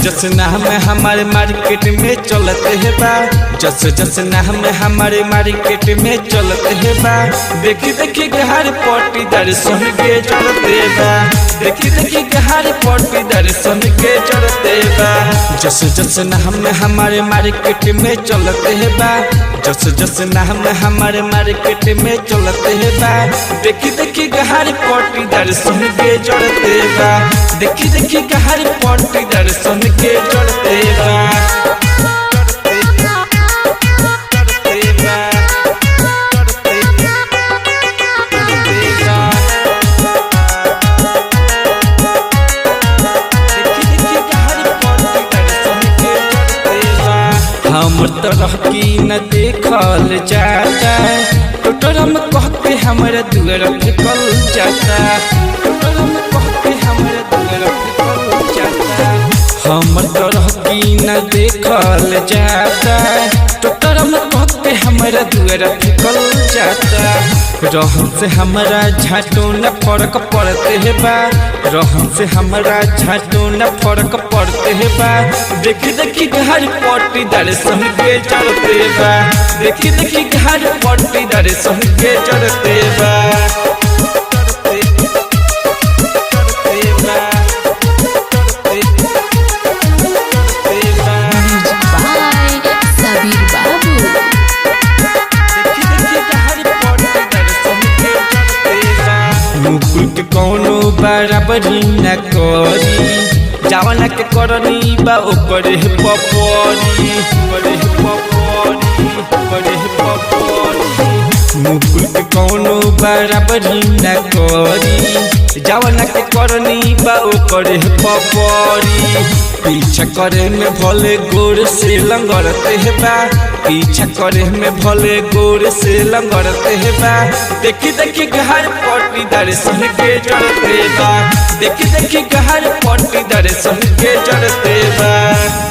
जस नाम हमारे मार्केट में चलते है बा, जस नाम हमारे मार्केट में चलते है बा। देखी देखी गहर पट्टी दर्शन के चढ़ते बा, देखी देखी गहर पट्टी दर्शन के चढ़ते बा। जस नाम हमारे मार्केट में चलते है बा, जस नाम हमारे मार्केट में चलते है बा। देखी देखी गहर पट्टी दर्शन के चढ़ते बा, देखी देखी गहर पट्टी दर्शन के चढ़ते बा। हम तरह की न देखल जाता, टोटरम कह के हमारे दुआर फेंकल जाता, टोटरम कह के हमारे दुआर फेंकल जाता। हम तरह की न देखल जाता, टोटरम कह के हमारे दुआर फेंकल जाता। रहन से हमारा झाटो न फर्क पड़ते है बा, रहन से हमारा झाटो न फर्क पड़ते है बा। देखी देखी घर पट्टी दर्शन के चढ़ते बा, देखी देखी घर पट्टी दर्शन के चढ़ते बा। मुकुल के कौनो बराबरी न करी, जवाना के करनी बा ओकरे पपरी, ओकरे पपरी, ओकरे पपरी। मुकुल के कौनो बराबरी न करी, जवाना के करनी बा ओकरे पपरी। पीछा करे में भले गोर से लंगड़ते है बा, पीछा करे में भले गोर से लंगड़ते है बा। देखी देखी घर पट्टी दर्शन के चढ़ते बा, देखी देखी घर पट्टी दर्शन के चढ़ते बा।